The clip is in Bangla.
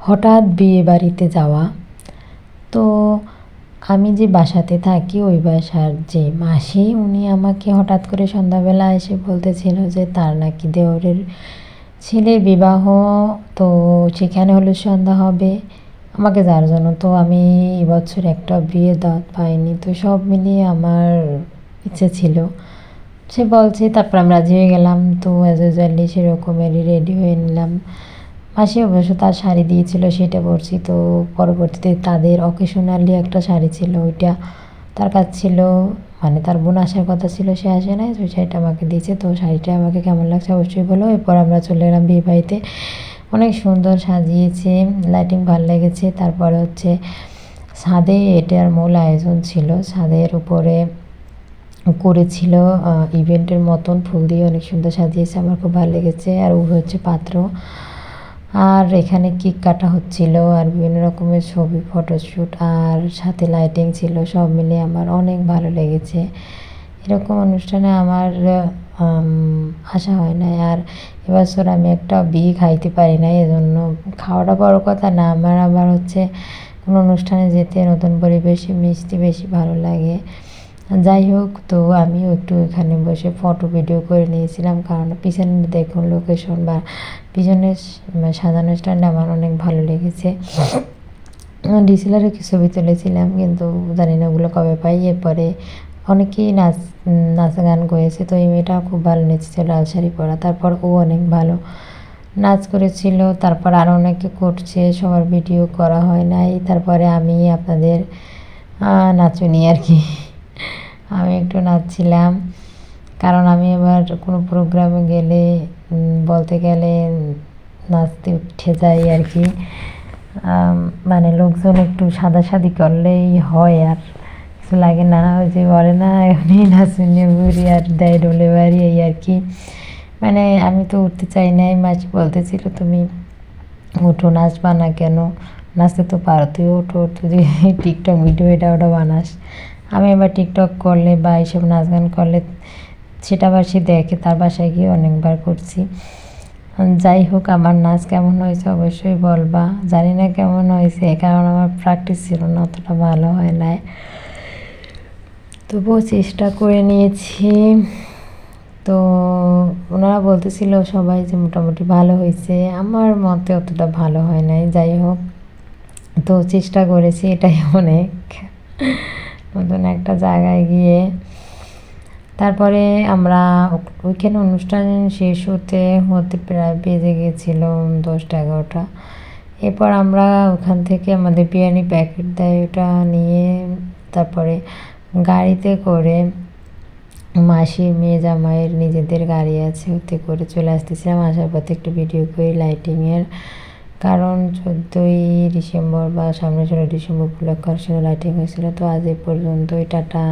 হঠাৎ বিয়ে বাড়িতে যাওয়া। তো আমি যে বাসাতে থাকি ওই বাসার যে মাসি উনি আমাকে হঠাৎ করে সন্ধ্যাবেলা এসে বলতেছিল যে তার নাকি দেওরের ছেলের বিবাহ, তো সেখানে হলুদ সন্ধ্যা হবে আমাকে যাওয়ার জন্য। তো আমি এবছর একটা বিয়ে দাওয়াত পাইনি, তো সব মিলিয়ে আমার ইচ্ছে ছিল। সে বলছে, তারপর আমি রাজি হয়ে গেলাম। তো অ্যাজ ইউজুয়ালি সেরকমেরই রেডি হয়ে নিলাম। মাসি অবশ্য তার শাড়ি দিয়েছিল, সেটা পরছি। তো পরবর্তীতে তাদের অকেশনালি একটা শাড়ি ছিল, ওইটা তার কাছে ছিল, মানে তার বোন আসার কথা ছিল, সে আসে নাই, তো শাড়িটা আমাকে দিয়েছে। তো শাড়িটা আমাকে কেমন লাগছে অবশ্যই বলো। এরপর আমরা চলে এলাম বিয়ে বাড়িতে। অনেক সুন্দর সাজিয়েছে, লাইটিং ভালো লেগেছে। তারপরে হচ্ছে ছাদে এটার মূল আয়োজন ছিল, ছাদের উপরে করেছিল ইভেন্টের মতন, ফুল দিয়ে অনেক সুন্দর সাজিয়েছে, আমার খুব ভালো লেগেছে। আর ও হচ্ছে পাত্র। আর এখানে কেক কাটা হচ্ছিল, আর বিভিন্ন রকমের ছবি, ফটোশ্যুট, আর সাথে লাইটিং ছিল। সব মিলিয়ে আমার অনেক ভালো লেগেছে। এরকম অনুষ্ঠানে আমার আসা হয় নাই। আর এবছর আমি একটা বিয়ে খাইতে পারি নাই, এজন্য খাওয়াটা বড় কথা না, আমার আবার হচ্ছে কোনো অনুষ্ঠানে যেতে নতুন পরিবেশে মিশতে বেশি ভালো লাগে। যাই হোক, তো আমিও একটু এখানে বসে ফটো ভিডিও করে নিয়েছিলাম, কারণ পিছনে দেখুন লোকেশন বা পিছনের সাজানো স্ট্যান্ড আমার অনেক ভালো লেগেছে। ডিএসএলআরে কি ছবি তুলেছিলাম, কিন্তু জানি না ওগুলো কবে পাই। এরপরে অনেকেই নাচ গান করেছে, তো এই মেয়েটা খুব ভালো নেচেছিল, লাল শাড়ি পরা। তারপর ও অনেক ভালো নাচ করেছিল। তারপর আরও অনেকে করছে, সবার ভিডিও করা হয় নাই। তারপরে আমি আপনাদের নাচুনি আর কি, আমি একটু নাচছিলাম, কারণ আমি এবার কোনো প্রোগ্রামে গেলে বলতে গেলে নাচতে উঠে যাই আর কি। মানে লোকজন একটু সাদাসাদি করলেই হয়, আর কিছু লাগে না। ওই যে বলে না, এমনি নাচুনি বুড়ি আর দেয় ডোলে বাড়ি, এই আর কি। মানে আমি তো উঠতে চাই নাই, মাসি বলতেছিল তুমি উঠো, নাচবা না কেন, নাচতে তো পারো, তুই ওঠো, তুই টিকটক ভিডিও এটা ওটা বানাস। আমি এবার টিকটক করলে বা এইসব নাচ গান করলে সেটা আবার সে দেখে, তার বাসায় গিয়ে অনেকবার করছি। যাই হোক, আমার নাচ কেমন হয়েছে অবশ্যই বলবা। জানি না কেমন হয়েছে, কারণ আমার প্র্যাকটিস ছিল না, অতটা ভালো হয় নাই, তবুও চেষ্টা করে নিয়েছি। তো ওনারা বলতেছিল সবাই যে মোটামুটি ভালো হয়েছে, আমার মতে অতটা ভালো হয় নাই। যাই হোক, তো চেষ্টা করেছি, এটাই অনেক। নতুন একটা জায়গায় গিয়ে তারপরে আমরা ওইখানে অনুষ্ঠান শেষ হতে হতে প্রায় বেজে গেছিল 10টা 11টা। এরপর আমরা ওখান থেকে আমাদের বিরিয়ানি প্যাকেট দেয়, ওটা নিয়ে তারপরে গাড়িতে করে মাসির মেয়ে জামাইয়ের নিজেদের গাড়ি আছে, ওতে করে চলে আসতেছিলাম। আসার পথে একটু ভিডিও করি লাইটিংয়ের, কারণ 14ই ডিসেম্বর বা সামনে 16 ডিসেম্বর উপলক্ষে লাইটিং হয়েছিল। তো আজ এ পর্যন্তই, টাটা।